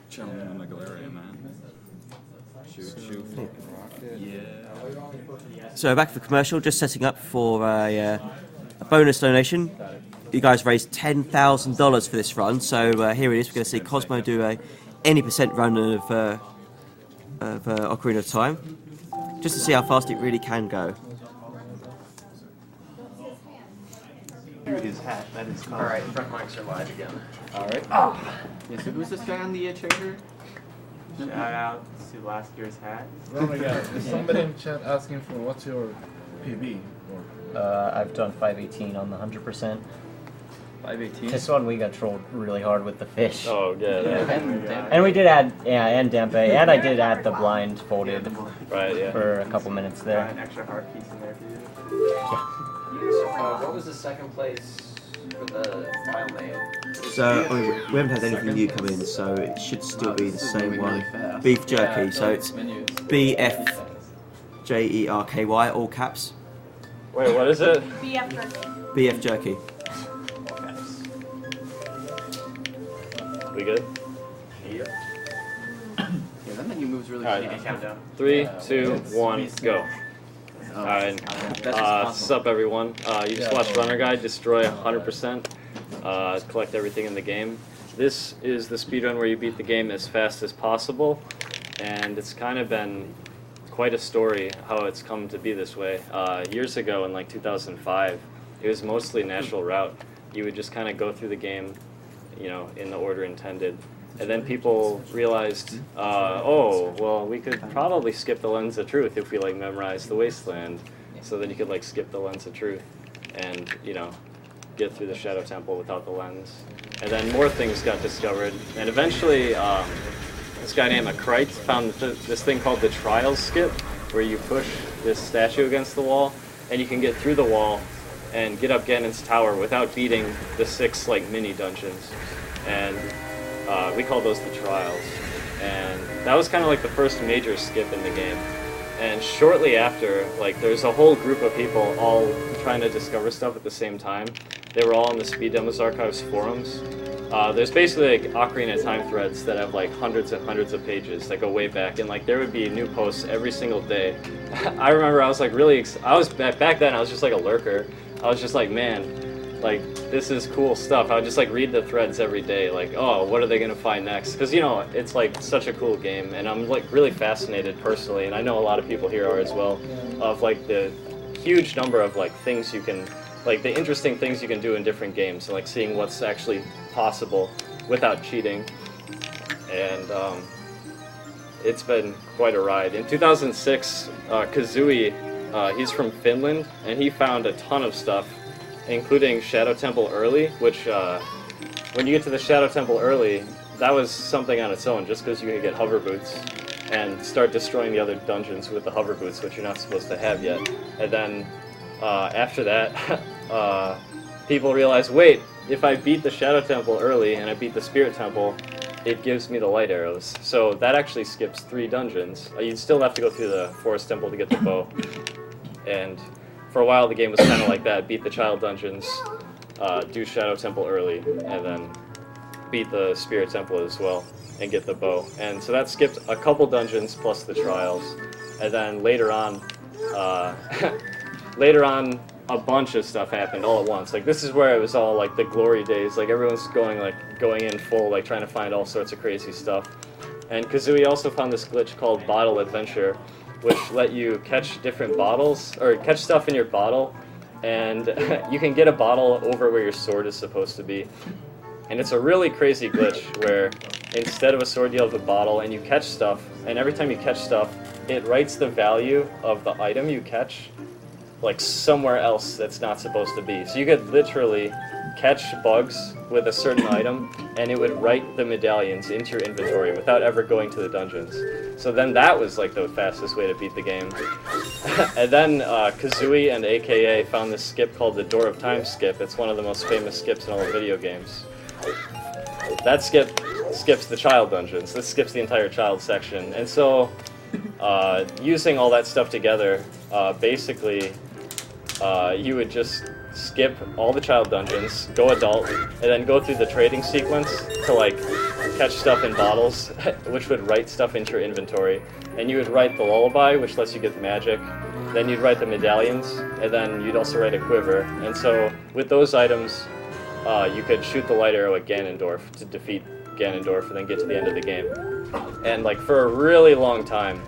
Chilling in the Galarian, man. Shoot. Yeah. So back for commercial, just setting up for a bonus donation. You guys raised $10,000 for this run, so here it is. We're going to see Cosmo do a any % run of Ocarina of Time, just to see how fast it really can go. His hat, that is Cosmo. Alright, front mics are live again. Alright. Oh. Yeah, so who's this guy on the chair? Shout out to last year's hat. Oh my god, is somebody in chat asking for what's your PB? I've done 518 on the 100%. 518. This one we got trolled really hard with the fish. Oh, good. And we did add, and Dempe, and I did add the blind folded Right, yeah. for a couple minutes there. An extra heart piece in there for you. What was the second place for the file name? So we haven't had anything new come in, so it should still be the same one. Beef jerky, so it's BFJERKY, all caps. Wait, what is it? BF jerky. BF jerky. We good? Yep. Yeah, that menu moves really Alright. fast. Countdown. 3, 2, 1, go. Alright, what's up everyone? You just watched Runner Guide, destroy 100%, collect everything in the game. This is the speedrun where you beat the game as fast as possible, and it's kind of been quite a story how it's come to be this way. Years ago in like 2005, it was mostly natural route. You would just kind of go through the game, you know, in the order intended. And then people realized, oh, well, we could probably skip the Lens of Truth if we, like, memorize the Wasteland. So then you could, like, skip the Lens of Truth and, you know, get through the Shadow Temple without the lens. And then more things got discovered. And eventually, this guy named Akrite found this thing called the Trials Skip, where you push this statue against the wall, and you can get through the wall and get up Ganon's tower without beating the 6, like, mini dungeons. And we call those the Trials. And that was kind of like the first major skip in the game. And shortly after, like, there's a whole group of people all trying to discover stuff at the same time. They were all in the Speed Demos Archives forums. There's basically, like, Ocarina of Time threads that have, like, hundreds and hundreds of pages that go way back. And, like, there would be new posts every single day. I remember I was, like, really back then I was just, like, a lurker. I was just like, man, like, this is cool stuff. I would just, like, read the threads every day, like, oh, what are they gonna find next? Because, you know, it's, like, such a cool game, and I'm, like, really fascinated personally, and I know a lot of people here are as well, of, like, the huge number of, like, things you can, like, the interesting things you can do in different games, and, like, seeing what's actually possible without cheating. And it's been quite a ride. In 2006, Kazooie, he's from Finland, and he found a ton of stuff, including Shadow Temple Early, which, when you get to the Shadow Temple Early, that was something on its own, just because you could get hover boots and start destroying the other dungeons with the hover boots, which you're not supposed to have yet. And then, after that, people realized, wait, if I beat the Shadow Temple early and I beat the Spirit Temple, it gives me the light arrows. So that actually skips 3 dungeons. You'd still have to go through the Forest Temple to get the bow. And for a while the game was kind of like that, beat the Child Dungeons, do Shadow Temple early, and then beat the Spirit Temple as well, and get the bow. And so that skipped a couple dungeons plus the Trials. And then later on, a bunch of stuff happened all at once. Like, this is where it was all, like, the glory days. Like, everyone's going in full, like, trying to find all sorts of crazy stuff. And Kazooie also found this glitch called Bottle Adventure, which let you catch different bottles, or catch stuff in your bottle, and you can get a bottle over where your sword is supposed to be. And it's a really crazy glitch where instead of a sword you have a bottle, and you catch stuff, and every time you catch stuff, it writes the value of the item you catch, like, somewhere else that's not supposed to be. So you could literally catch bugs with a certain item, and it would write the medallions into your inventory without ever going to the dungeons. So then that was, like, the fastest way to beat the game. And then Kazooie and AKA found this skip called the Door of Time skip. It's one of the most famous skips in all the video games. That skip skips the Child Dungeons. This skips the entire Child section. And so, using all that stuff together, basically, you would just skip all the Child Dungeons, go Adult, and then go through the trading sequence to, like, catch stuff in bottles, which would write stuff into your inventory. And you would write the lullaby, which lets you get magic. Then you'd write the medallions, and then you'd also write a quiver. And so with those items, you could shoot the light arrow at Ganondorf to defeat Ganondorf and then get to the end of the game. And like for a really long time,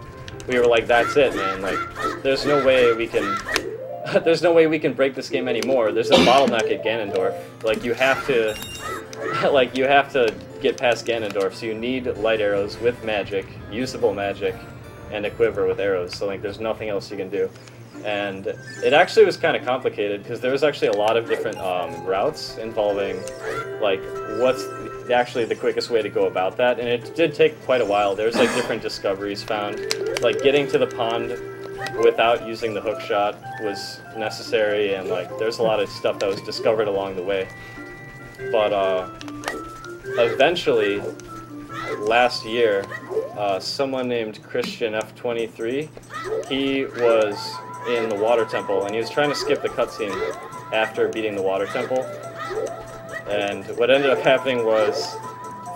we were like, that's it, man. Like, there's no way we can break this game anymore. There's a bottleneck at Ganondorf. Like you have to get past Ganondorf, so you need light arrows with magic, usable magic, and a quiver with arrows. So like there's nothing else you can do. And it actually was kind of complicated because there was actually a lot of different routes involving like what's actually the quickest way to go about that, and it did take quite a while. There's like different discoveries found, like getting to the pond without using the hook shot was necessary, and like there's a lot of stuff that was discovered along the way. But eventually, last year, someone named Christian F23, he was in the water temple, and he was trying to skip the cutscene after beating the water temple. And what ended up happening was,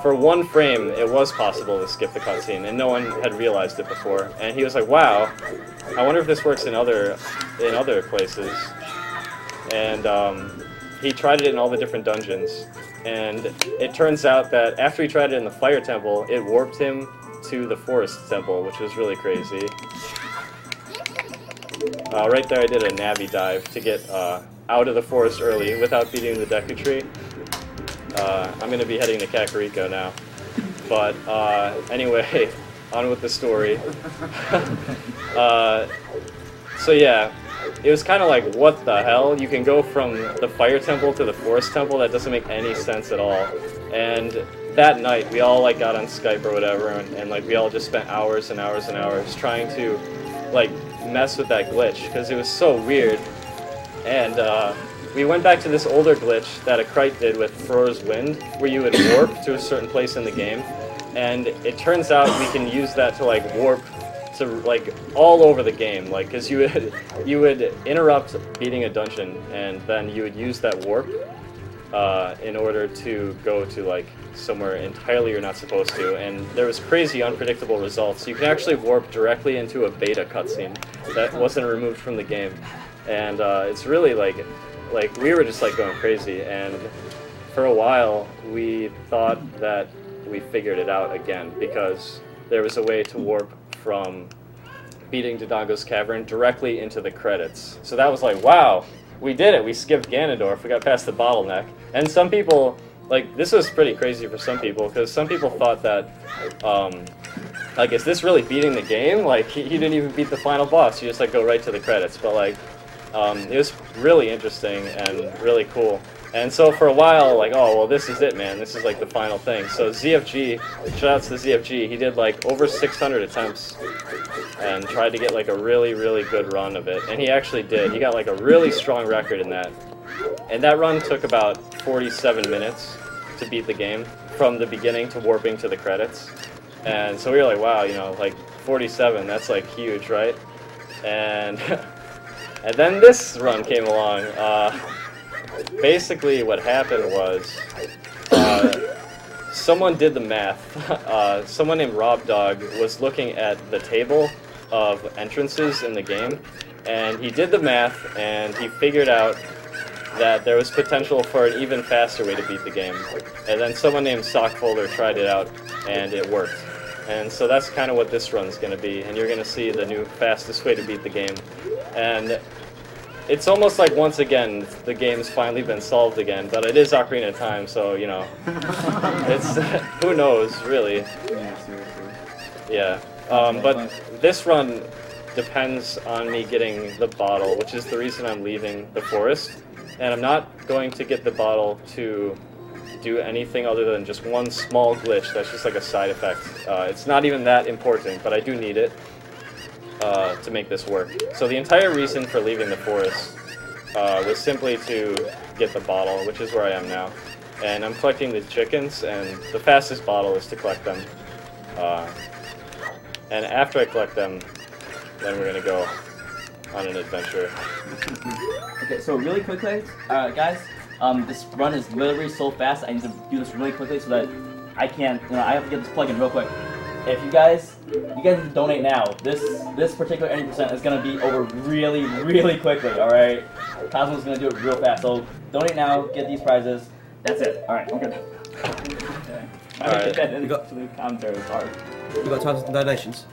for one frame, it was possible to skip the cutscene, and no one had realized it before. And he was like, "Wow, I wonder if this works in other places." And he tried it in all the different dungeons, and it turns out that after he tried it in the fire temple, it warped him to the forest temple, which was really crazy. Right there, I did a Navi dive to get out of the forest early without beating the Deku Tree. I'm going to be heading to Kakariko now. But anyway, on with the story. So yeah, it was kind of like, what the hell? You can go from the fire temple to the forest temple? That doesn't make any sense at all. And that night, we all like got on Skype or whatever, and like we all just spent hours and hours and hours trying to like mess with that glitch because it was so weird. And we went back to this older glitch that a Krite did with Fror's Wind, where you would warp to a certain place in the game, and it turns out we can use that to like warp to like all over the game, like because you would interrupt beating a dungeon, and then you would use that warp in order to go to like somewhere entirely you're not supposed to, and there was crazy unpredictable results. You can actually warp directly into a beta cutscene that wasn't removed from the game, and it's really like we were just like going crazy, and for a while we thought that we figured it out again because there was a way to warp from beating Dodongo's Cavern directly into the credits. So that was like, wow, we did it, we skipped Ganondorf, we got past the bottleneck. And some people, like, this was pretty crazy for some people, because some people thought that, like, is this really beating the game? Like, he didn't even beat the final boss, you just, like, go right to the credits. But, like, it was really interesting and really cool. And so for a while, like, oh, well, this is it, man. This is, like, the final thing. So ZFG, shout-outs to ZFG, he did, like, over 600 attempts and tried to get, like, a really, really good run of it. And he actually did. He got, like, a really strong record in that. And that run took about 47 minutes to beat the game, from the beginning to warping to the credits. And so we were like, wow, you know, like, 47, that's, like, huge, right? And, and then this run came along. Basically, what happened was, someone did the math. Someone named Rob Dog was looking at the table of entrances in the game, and he did the math, and he figured out that there was potential for an even faster way to beat the game. And then someone named Sockfolder tried it out, and it worked. And so that's kind of what this run's going to be, and you're going to see the new fastest way to beat the game. And it's almost like, once again, the game's finally been solved again, but it is Ocarina of Time, so, you know, it's, who knows, really. Yeah, seriously. Yeah, but this run depends on me getting the bottle, which is the reason I'm leaving the forest, and I'm not going to get the bottle to do anything other than just one small glitch that's just like a side effect. It's not even that important, but I do need it to make this work. So the entire reason for leaving the forest was simply to get the bottle, which is where I am now. And I'm collecting the chickens, and the fastest bottle is to collect them. And after I collect them, then we're going to go on an adventure. Okay, so really quickly, guys, this run is literally so fast. I need to do this really quickly so that I can't. You know, I have to get this plug in real quick. If you guys donate now, this particular 80% is gonna be over really quickly. All right, Cosmo's gonna do it real fast. So donate now, get these prizes. That's it. All right, I'm good. All right. You got the commentary. Sorry. You got time for donations?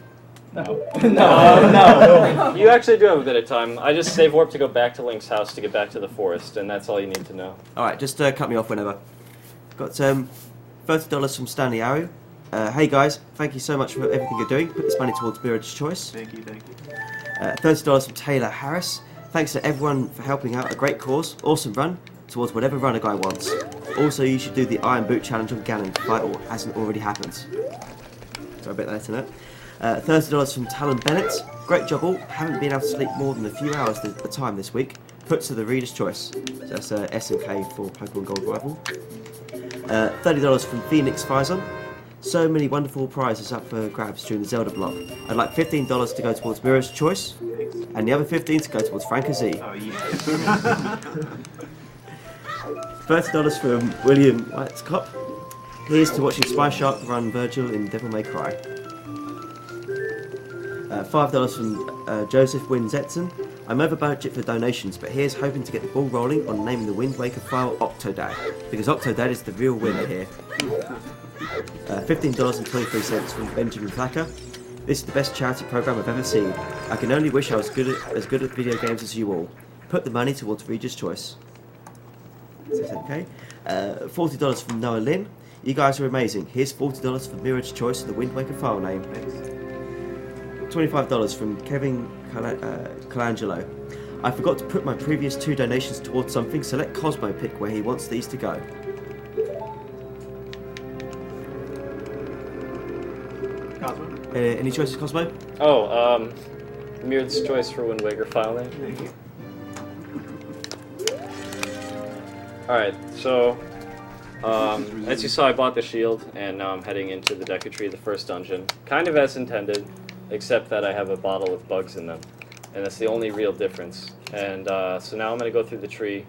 No. No. You actually do have a bit of time. I just save warp to go back to Link's house to get back to the forest, and that's all you need to know. All right, just cut me off whenever. Got $30 from Stanley Arrow. Hey guys, thank you so much for everything you're doing. Put this money towards Mirage Choice. Thank you, thank you. $30 from Taylor Harris. Thanks to everyone for helping out. A great cause, awesome run towards whatever runner guy wants. Also, you should do the Iron Boot challenge on Ganon. Fight or hasn't already happened. So a bit later than that. $30 from Talon Bennett. Great job all. Haven't been able to sleep more than a few hours at a time this week. Put to the reader's choice. So that's SMK for Pokemon Gold Rival. $30 from Phoenix Fizon. So many wonderful prizes up for grabs during the Zelda block. I'd like $15 to go towards Mirror's Choice, and the other $15 to go towards Frank Z. Oh, yeah. $30 from William Whitecop. Here's to watching Spy Shark run Virgil in Devil May Cry. $5 from Joseph Wynn Zetson. I'm over budget for donations, but here's hoping to get the ball rolling on naming the Wind Waker file Octodad, because Octodad is the real winner here. $15.23 from Benjamin Thacker. This is the best charity program I've ever seen. I can only wish I was as good at video games as you all. Put the money towards Reader's Choice. Okay. $40 from Noah Lynn. You guys are amazing. Here's $40 for Mirage Choice of the Wind Waker file name. $25 from Kevin Colangelo. I forgot to put my previous 2 donations towards something, so let Cosmo pick where he wants these to go. Cosmo? Any choices, Cosmo? Oh, Mirrod's choice for Wind Waker file name. Thank you. Alright, so, as you saw, I bought the shield, and now I'm heading into the Deku Tree, the first dungeon. Kind of as intended, except that I have a bottle with bugs in them. And that's the only real difference. And so now I'm going to go through the tree.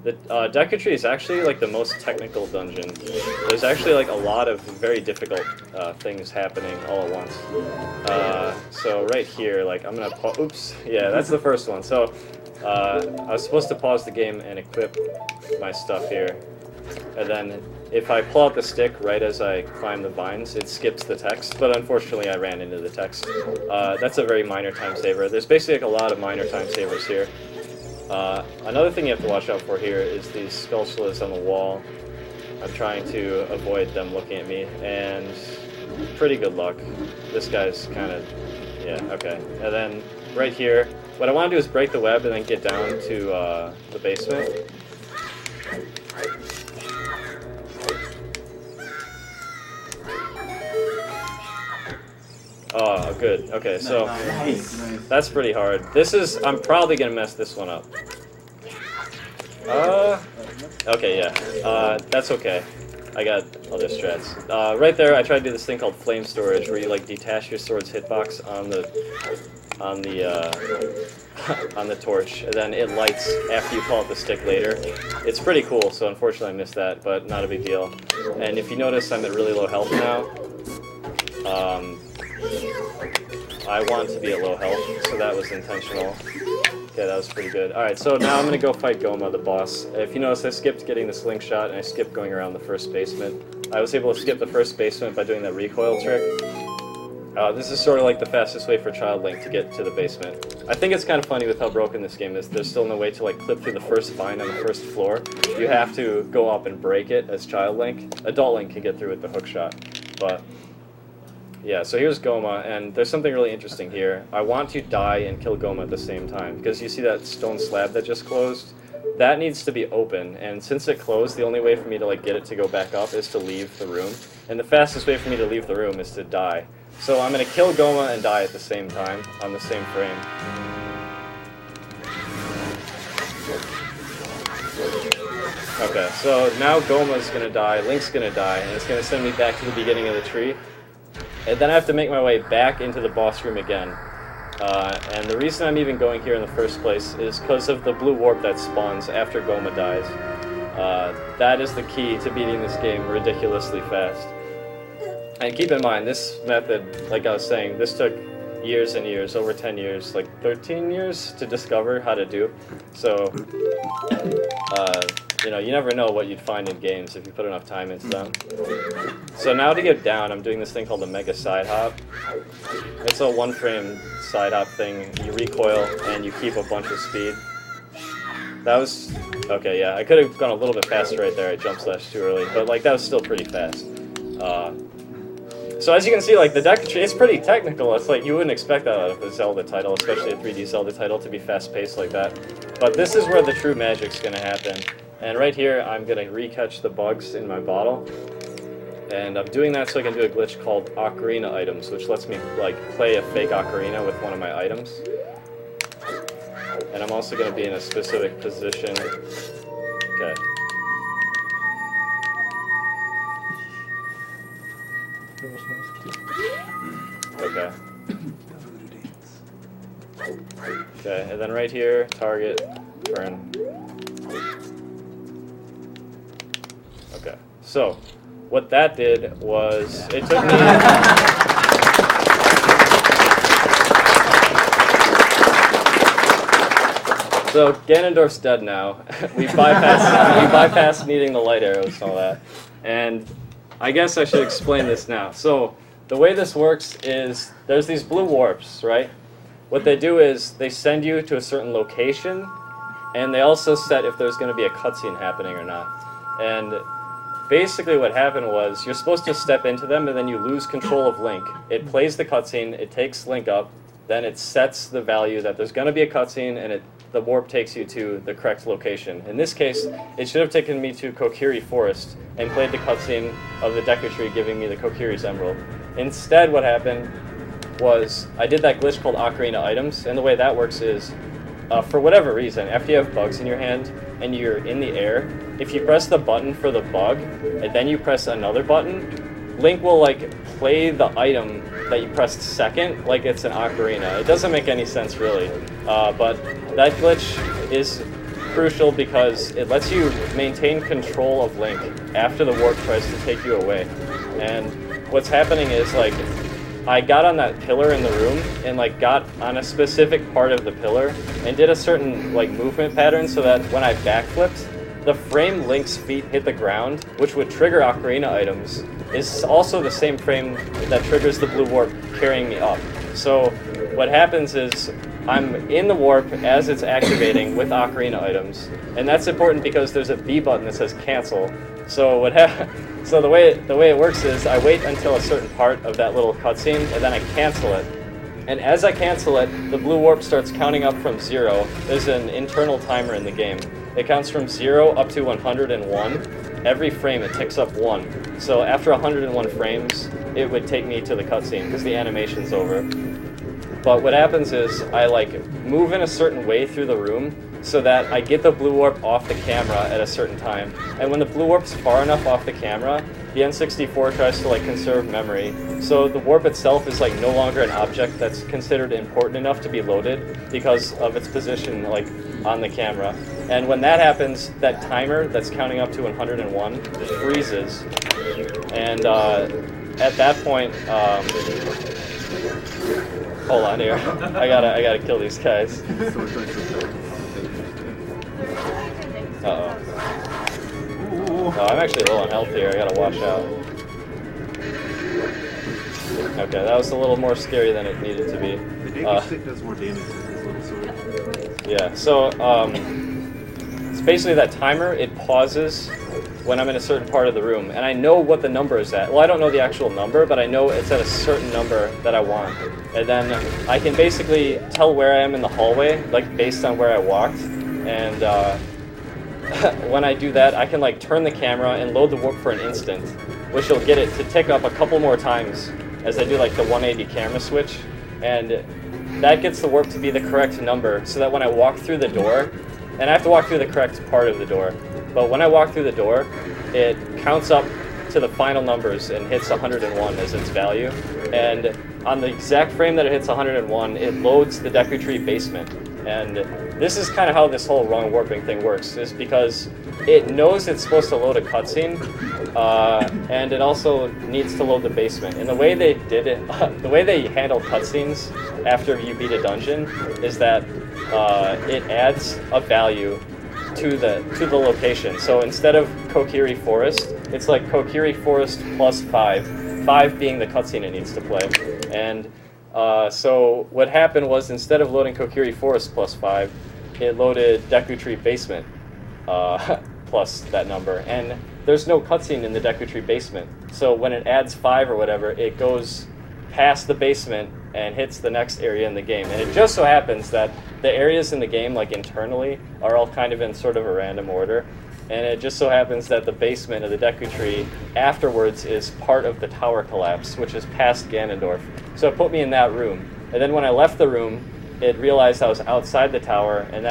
The Deku Tree is actually like the most technical dungeon. There's actually like a lot of very difficult things happening all at once. So right here, like I'm going to oops, yeah, that's the first one. So I was supposed to pause the game and equip my stuff here. And then if I pull out the stick right as I climb the vines, it skips the text, but unfortunately I ran into the text. That's a very minor time saver. There's basically like a lot of minor time savers here. Another thing you have to watch out for here is these skulltulas on the wall. I'm trying to avoid them looking at me, and pretty good luck. This guy's kind of, yeah, okay. And then right here, what I want to do is break the web and then get down to the basement. Oh, good. Okay, so Nice. that's pretty hard. This is, I'm probably gonna mess this one up. Okay, yeah. That's okay. I got other strats. Right there, I tried to do this thing called flame storage, where you like detach your sword's hitbox on the torch, and then it lights after you pull out the stick later. It's pretty cool. So unfortunately, I missed that, but not a big deal. And if you notice, I'm at really low health now. I want to be at low health, so that was intentional. Okay, that was pretty good. Alright, so now I'm going to go fight Goma, the boss. If you notice, I skipped getting the slingshot, and I skipped going around the first basement. I was able to skip the first basement by doing that recoil trick. This is sort of like the fastest way for Child Link to get to the basement. I think it's kind of funny with how broken this game is. There's still no way to like clip through the first vine on the first floor. You have to go up and break it as Child Link. Adult Link can get through with the hook shot, but... yeah, so here's Goma, and there's something really interesting here. I want to die and kill Goma at the same time, because you see that stone slab that just closed? That needs to be open, and since it closed, the only way for me to like get it to go back up is to leave the room. And the fastest way for me to leave the room is to die. So I'm going to kill Goma and die at the same time, on the same frame. Okay, so now Goma's going to die, Link's going to die, and it's going to send me back to the beginning of the tree. And then I have to make my way back into the boss room again. And the reason I'm even going here in the first place is because of the blue warp that spawns after Goma dies. That is the key to beating this game ridiculously fast. And keep in mind, this method, like I was saying, this took years and years, over 10 years, like 13 years to discover how to do. So, you know, you never know what you'd find in games if you put enough time into them. So now to get down, I'm doing this thing called the Mega Side Hop. It's a one-frame side hop thing. You recoil and you keep a bunch of speed. That was... Okay, yeah, I could have gone a little bit faster right there. I jump slashed too early, but like that was still pretty fast. So as you can see, like the deck tree, it's pretty technical. It's like you wouldn't expect that out of a Zelda title, especially a 3D Zelda title, to be fast-paced like that. But this is where the true magic's gonna happen. And right here, I'm gonna recatch the bugs in my bottle. And I'm doing that so I can do a glitch called Ocarina items, which lets me like play a fake ocarina with one of my items. And I'm also gonna be in a specific position. Okay. Okay. Okay, and then right here, target, turn. Okay, so what that did was it took me. So Ganondorf's dead now. we bypassed needing the light arrows and all that, and I guess I should explain this now. So the way this works is there's these blue warps, right? What they do is they send you to a certain location, and they also set if there's going to be a cutscene happening or not. And basically what happened was you're supposed to step into them, and then you lose control of Link. It plays the cutscene, it takes Link up, then it sets the value that there's going to be a cutscene, and the warp takes you to the correct location. In this case, it should have taken me to Kokiri Forest and played the cutscene of the Deku Tree giving me the Kokiri's Emerald. Instead, what happened was I did that glitch called Ocarina items, and the way that works is, for whatever reason, after you have bugs in your hand and you're in the air, if you press the button for the bug, and then you press another button, Link will like play the item that you pressed second like it's an ocarina. It doesn't make any sense really, but that glitch is crucial because it lets you maintain control of Link after the warp tries to take you away. And what's happening is like I got on that pillar in the room and like got on a specific part of the pillar and did a certain like movement pattern so that when I backflipped, the frame Link's feet hit the ground, which would trigger ocarina items, is also the same frame that triggers the blue warp carrying me up. So what happens is I'm in the warp as it's activating with ocarina items, and that's important because there's a B button that says cancel. So so the way it works is I wait until a certain part of that little cutscene, and then I cancel it. And as I cancel it, the blue warp starts counting up from 0. There's an internal timer in the game. It counts from 0 up to 101. Every frame it ticks up 1. So after 101 frames, it would take me to the cutscene because the animation's over. But what happens is I like move in a certain way through the room so that I get the blue warp off the camera at a certain time. And when the blue warp's far enough off the camera, the N64 tries to like conserve memory. So the warp itself is like no longer an object that's considered important enough to be loaded because of its position like on the camera. And when that happens, that timer that's counting up to 101 freezes. And at that point, hold on here. I gotta kill these guys. Uh-oh. Oh, I'm actually low on health here. I gotta watch out. Okay, that was a little more scary than it needed to be. The Deku stick does more damage than his little sword. Yeah, so it's basically that timer. It pauses when I'm in a certain part of the room, and I know what the number is at. Well, I don't know the actual number, but I know it's at a certain number that I want. And then I can basically tell where I am in the hallway, like based on where I walked. And when I do that, I can like turn the camera and load the warp for an instant, which will get it to tick up a couple more times as I do like the 180 camera switch. And that gets the warp to be the correct number so that when I walk through the door, and I have to walk through the correct part of the door, but when I walk through the door, it counts up to the final numbers and hits 101 as its value. And on the exact frame that it hits 101, it loads the Deku Tree basement. And this is kind of how this whole wrong warping thing works, is because it knows it's supposed to load a cutscene, and it also needs to load the basement. And the way they did it, the way they handle cutscenes after you beat a dungeon is that it adds a value to the location. So instead of Kokiri Forest, it's like Kokiri Forest plus 5, 5 being the cutscene it needs to play. And so what happened was, instead of loading Kokiri Forest plus 5, it loaded Deku Tree Basement plus that number. And there's no cutscene in the Deku Tree Basement. So when it adds 5 or whatever, it goes past the basement and hits the next area in the game. And it just so happens that the areas in the game, like internally, are all kind of in sort of a random order. And it just so happens that the basement of the Deku Tree afterwards is part of the tower collapse, which is past Ganondorf. So it put me in that room. And then when I left the room, it realized I was outside the tower, and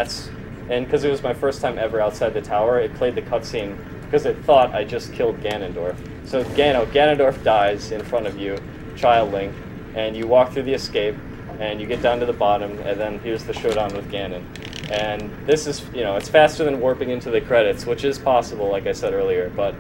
because it was my first time ever outside the tower, it played the cutscene because it thought I just killed Ganondorf. So Ganondorf dies in front of you, Child Link, and you walk through the escape, and you get down to the bottom, and then here's the showdown with Ganon. And this is, it's faster than warping into the credits, which is possible, like I said earlier, but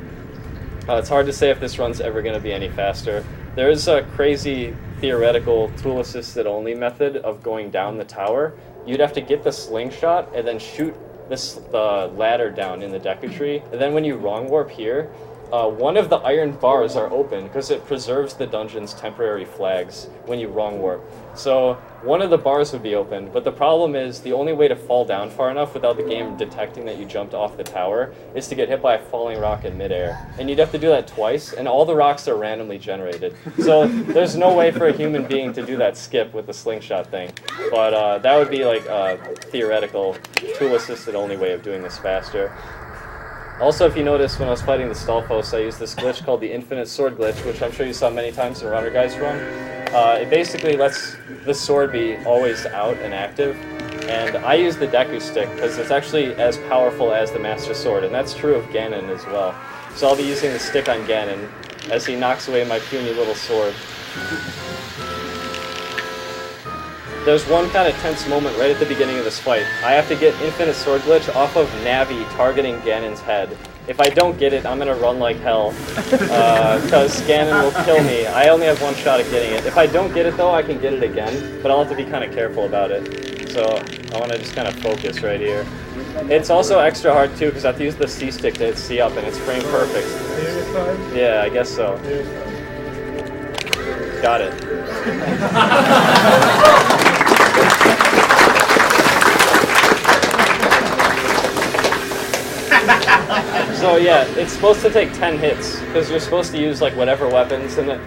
it's hard to say if this run's ever going to be any faster. There is a crazy theoretical tool-assisted only method of going down the tower. You'd have to get the slingshot and then shoot the ladder down in the Deku Tree, and then when you wrong warp here, one of the iron bars are open because it preserves the dungeon's temporary flags when you wrong warp. So one of the bars would be open, but the problem is the only way to fall down far enough without the game detecting that you jumped off the tower is to get hit by a falling rock in midair. And you'd have to do that twice, and all the rocks are randomly generated. So there's no way for a human being to do that skip with the slingshot thing. But that would be like a theoretical tool-assisted only way of doing this faster. Also, if you notice, when I was fighting the Stalfos, I used this glitch called the Infinite Sword glitch, which I'm sure you saw many times in Runner Guy's run. It basically lets the sword be always out and active, and I use the Deku Stick because it's actually as powerful as the Master Sword, and that's true of Ganon as well. So I'll be using the stick on Ganon as he knocks away my puny little sword. There's one kind of tense moment right at the beginning of this fight. I have to get Infinite Sword Glitch off of Navi targeting Ganon's head. If I don't get it, I'm going to run like hell, because Ganon will kill me. I only have one shot at getting it. If I don't get it, though, I can get it again, but I'll have to be kind of careful about it. So I want to just kind of focus right here. It's also extra hard, too, because I have to use the C-stick to hit C up, and it's frame perfect. Yeah, I guess so. Got it. So yeah, it's supposed to take 10 hits, because you're supposed to use like whatever weapons, and the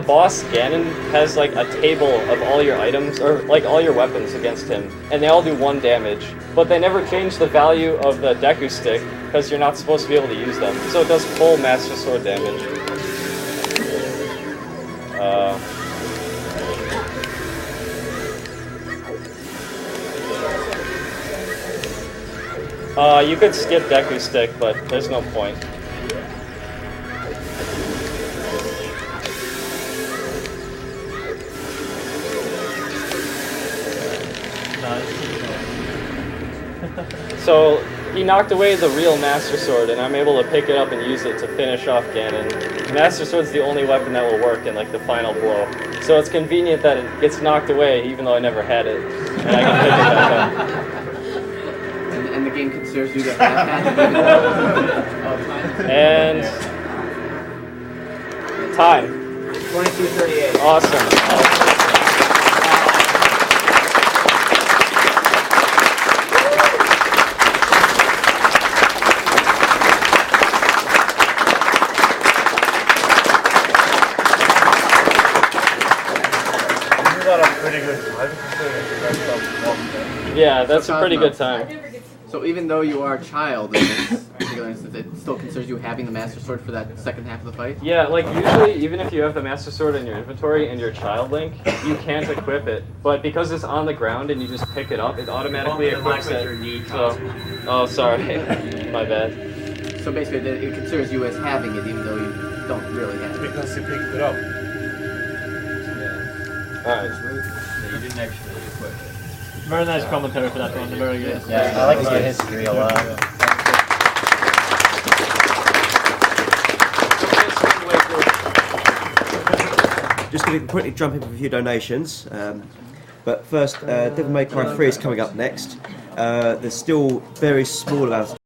boss Ganon has like a table of all your items, or like all your weapons against him, and they all do 1 damage, but they never change the value of the Deku Stick, because you're not supposed to be able to use them, so it does full Master Sword damage. You could skip Deku Stick, but there's no point. So he knocked away the real Master Sword, and I'm able to pick it up and use it to finish off Ganon. Master Sword's the only weapon that will work in like the final blow. So it's convenient that it gets knocked away, even though I never had it, and I can pick it back up. And the game considers you to have And time. 22:38. Awesome. Yeah, that's a pretty good time. So even though you are a child in this particular instance, it still considers you having the Master Sword for that second half of the fight? Yeah, like usually, even if you have the Master Sword in your inventory and you're Child Link, you can't equip it. But because it's on the ground and you just pick it up, it automatically equips it. So, oh, sorry, my bad. So basically, it considers you as having it, even though you don't really have it. Because you picked it up. Yeah. All right. Yeah, you didn't actually equip it. Very nice commentary for that one. Very good. Yeah, I like the history a lot. just going to quickly jump in with a few donations. But first, Devil May Cry 3 is coming up next. There's still very small amounts